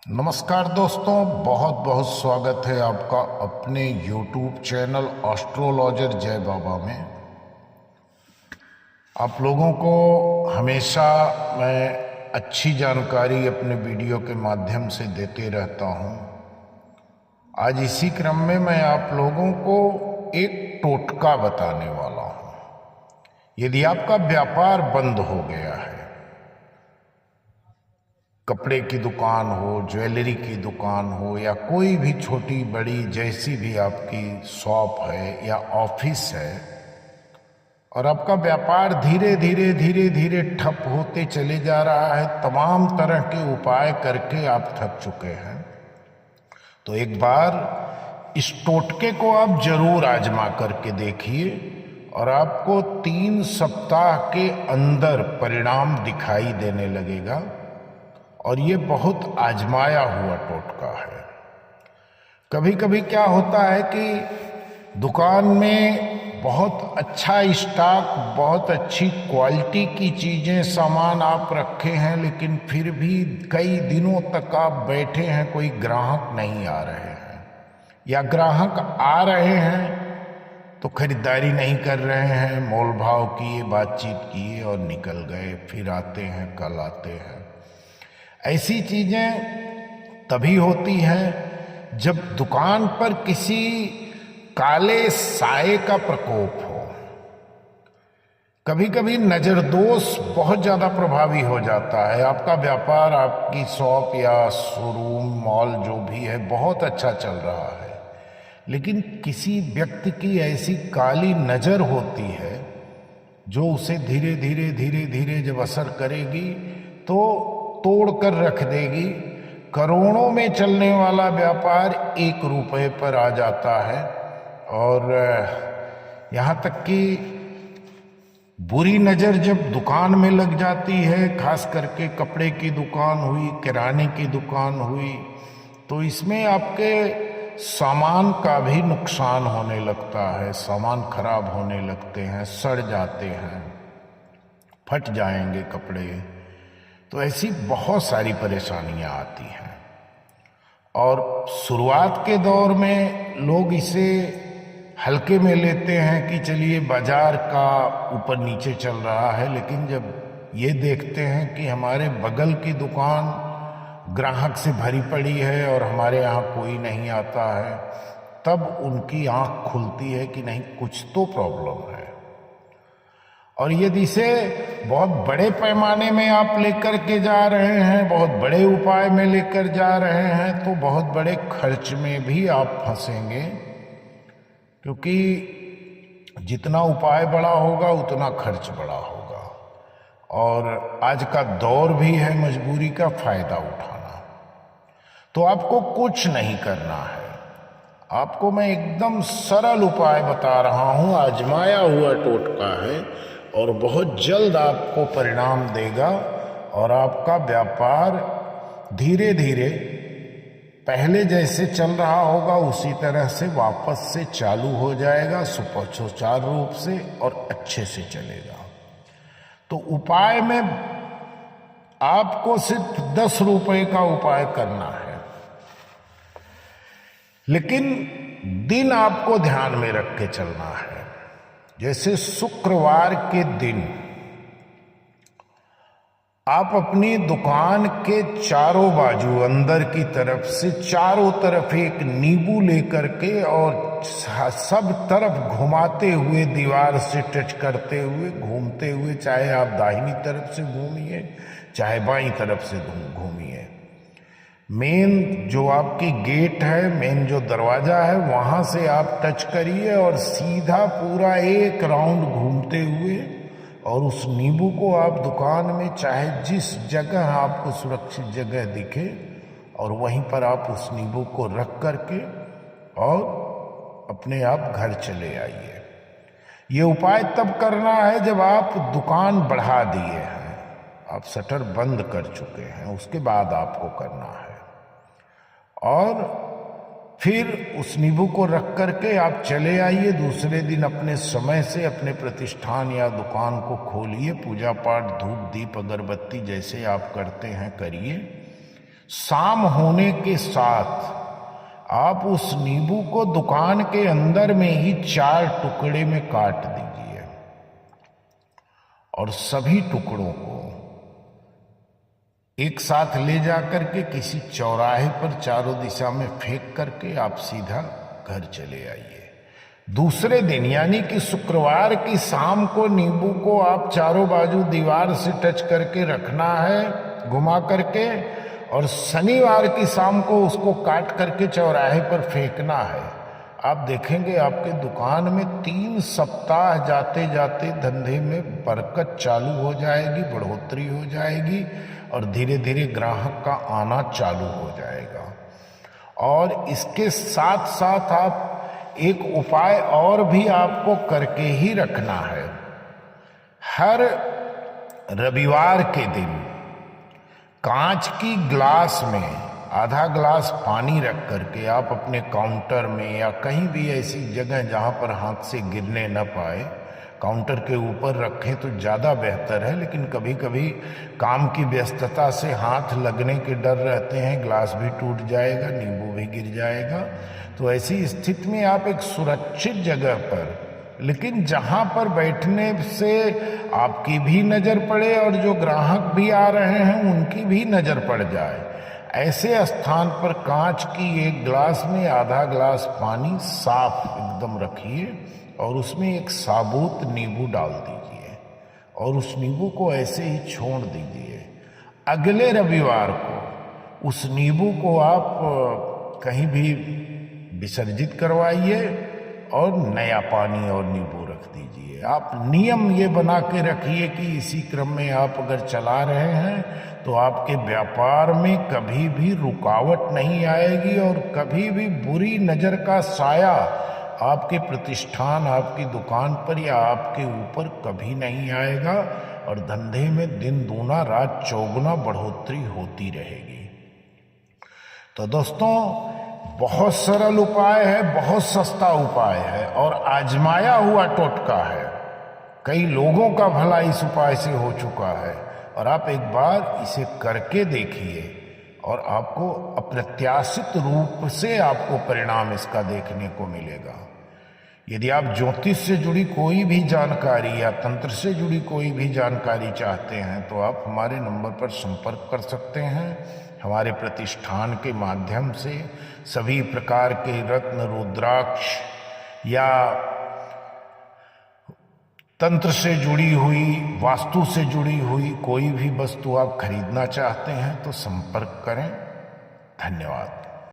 नमस्कार दोस्तों, बहुत बहुत स्वागत है आपका अपने YouTube चैनल एस्ट्रोलॉजर जय बाबा में। आप लोगों को हमेशा मैं अच्छी जानकारी अपने वीडियो के माध्यम से देते रहता हूं। आज इसी क्रम में मैं आप लोगों को एक टोटका बताने वाला हूं। यदि आपका व्यापार बंद हो गया है, कपड़े की दुकान हो, ज्वेलरी की दुकान हो, या कोई भी छोटी बड़ी जैसी भी आपकी शॉप है या ऑफिस है, और आपका व्यापार धीरे धीरे ठप होते चले जा रहा है, तमाम तरह के उपाय करके आप थक चुके हैं, तो एक बार इस टोटके को आप जरूर आजमा करके देखिए और आपको 3 सप्ताह के अंदर परिणाम दिखाई देने लगेगा। और ये बहुत आजमाया हुआ टोटका है। कभी कभी क्या होता है कि दुकान में बहुत अच्छा स्टॉक, बहुत अच्छी क्वालिटी की चीज़ें, सामान आप रखे हैं, लेकिन फिर भी कई दिनों तक आप बैठे हैं, कोई ग्राहक नहीं आ रहे हैं, या ग्राहक आ रहे हैं तो खरीदारी नहीं कर रहे हैं, मोल भाव किए, बातचीत किए और निकल गए, फिर आते हैं, कल आते हैं। ऐसी चीजें तभी होती हैं जब दुकान पर किसी काले साए का प्रकोप हो। कभी कभी नजर दोष बहुत ज्यादा प्रभावी हो जाता है। आपका व्यापार, आपकी शॉप या शोरूम, मॉल जो भी है, बहुत अच्छा चल रहा है, लेकिन किसी व्यक्ति की ऐसी काली नजर होती है जो उसे धीरे धीरे जब असर करेगी तो तोड़ कर रख देगी। करोड़ों में चलने वाला व्यापार 1 रुपए पर आ जाता है, और यहाँ तक कि बुरी नज़र जब दुकान में लग जाती है, खास करके कपड़े की दुकान हुई, किराने की दुकान हुई, तो इसमें आपके सामान का भी नुकसान होने लगता है। सामान खराब होने लगते हैं, सड़ जाते हैं, फट जाएंगे कपड़े। तो ऐसी बहुत सारी परेशानियां आती हैं, और शुरुआत के दौर में लोग इसे हल्के में लेते हैं कि चलिए बाजार का ऊपर नीचे चल रहा है, लेकिन जब ये देखते हैं कि हमारे बगल की दुकान ग्राहक से भरी पड़ी है और हमारे यहाँ कोई नहीं आता है, तब उनकी आंख खुलती है कि नहीं, कुछ तो प्रॉब्लम है। और यदि इसे बहुत बड़े पैमाने में आप लेकर के जा रहे हैं, बहुत बड़े उपाय में लेकर जा रहे हैं, तो बहुत बड़े खर्च में भी आप फंसेंगे, क्योंकि जितना उपाय बड़ा होगा उतना खर्च बड़ा होगा। और आज का दौर भी है मजबूरी का फायदा उठाना। तो आपको कुछ नहीं करना है, आपको मैं एकदम सरल उपाय बता रहा हूं, आजमाया हुआ टोटका है, और बहुत जल्द आपको परिणाम देगा, और आपका व्यापार धीरे धीरे पहले जैसे चल रहा होगा उसी तरह से वापस से चालू हो जाएगा, सुचारू रूप से और अच्छे से चलेगा। तो उपाय में आपको सिर्फ 10 रुपए का उपाय करना है, लेकिन दिन आपको ध्यान में रख के चलना है। जैसे शुक्रवार के दिन आप अपनी दुकान के चारों बाजू, अंदर की तरफ से चारों तरफ एक नींबू लेकर के, और सब तरफ घुमाते हुए, दीवार से टच करते हुए, घूमते हुए, चाहे आप दाहिनी तरफ से घूमिए चाहे बाईं तरफ से घूमिए, मेन जो आपकी गेट है, मेन जो दरवाजा है, वहां से आप टच करिए और सीधा पूरा एक राउंड घूमते हुए, और उस नींबू को आप दुकान में चाहे जिस जगह आपको सुरक्षित जगह दिखे, और वहीं पर आप उस नींबू को रख करके और अपने आप घर चले आइए। ये उपाय तब करना है जब आप दुकान बढ़ा दिए हैं, आप शटर बंद कर चुके हैं, उसके बाद आपको करना है। और फिर उस नींबू को रख करके आप चले आइए। दूसरे दिन अपने समय से अपने प्रतिष्ठान या दुकान को खोलिए, पूजा पाठ, धूप दीप अगरबत्ती जैसे आप करते हैं करिए। शाम होने के साथ आप उस नींबू को दुकान के अंदर में ही 4 टुकड़े में काट दीजिए और सभी टुकड़ों को एक साथ ले जाकर के किसी चौराहे पर चारों दिशा में फेंक करके आप सीधा घर चले आइए। दूसरे दिन यानी कि शुक्रवार की शाम को नींबू को आप चारों बाजू दीवार से टच करके रखना है घुमा करके, और शनिवार की शाम को उसको काट करके चौराहे पर फेंकना है। आप देखेंगे आपके दुकान में 3 सप्ताह जाते जाते धंधे में बरकत चालू हो जाएगी, बढ़ोतरी हो जाएगी और धीरे धीरे ग्राहक का आना चालू हो जाएगा। और इसके साथ साथ आप एक उपाय और भी आपको करके ही रखना है। हर रविवार के दिन कांच की ग्लास में आधा ग्लास पानी रख करके आप अपने काउंटर में या कहीं भी ऐसी जगह जहां पर हाथ से गिरने न पाए, काउंटर के ऊपर रखें तो ज़्यादा बेहतर है। लेकिन कभी कभी काम की व्यस्तता से हाथ लगने के डर रहते हैं, ग्लास भी टूट जाएगा, नींबू भी गिर जाएगा। तो ऐसी स्थिति में आप एक सुरक्षित जगह पर, लेकिन जहां पर बैठने से आपकी भी नज़र पड़े और जो ग्राहक भी आ रहे हैं उनकी भी नज़र पड़ जाए, ऐसे स्थान पर कांच की एक ग्लास में आधा ग्लास पानी साफ एकदम रखिए और उसमें एक साबुत नींबू डाल दीजिए और उस नींबू को ऐसे ही छोड़ दीजिए। अगले रविवार को उस नींबू को आप कहीं भी विसर्जित करवाइए और नया पानी और नींबू रख दीजिए। आप नियम ये बना के रखिए कि इसी क्रम में आप अगर चला रहे हैं तो आपके व्यापार में कभी भी रुकावट नहीं आएगी और कभी भी बुरी नज़र का साया आपके प्रतिष्ठान, आपकी दुकान पर या आपके ऊपर कभी नहीं आएगा और धंधे में दिन दूना रात चौगुना बढ़ोतरी होती रहेगी। तो दोस्तों, बहुत सरल उपाय है, बहुत सस्ता उपाय है और आजमाया हुआ टोटका है। कई लोगों का भला इस उपाय से हो चुका है और आप एक बार इसे करके देखिए और आपको अप्रत्याशित रूप से आपको परिणाम इसका देखने को मिलेगा। यदि आप ज्योतिष से जुड़ी कोई भी जानकारी या तंत्र से जुड़ी कोई भी जानकारी चाहते हैं तो आप हमारे नंबर पर संपर्क कर सकते हैं। हमारे प्रतिष्ठान के माध्यम से सभी प्रकार के रत्न, रुद्राक्ष या तंत्र से जुड़ी हुई, वास्तु से जुड़ी हुई कोई भी वस्तु आप खरीदना चाहते हैं तो संपर्क करें। धन्यवाद।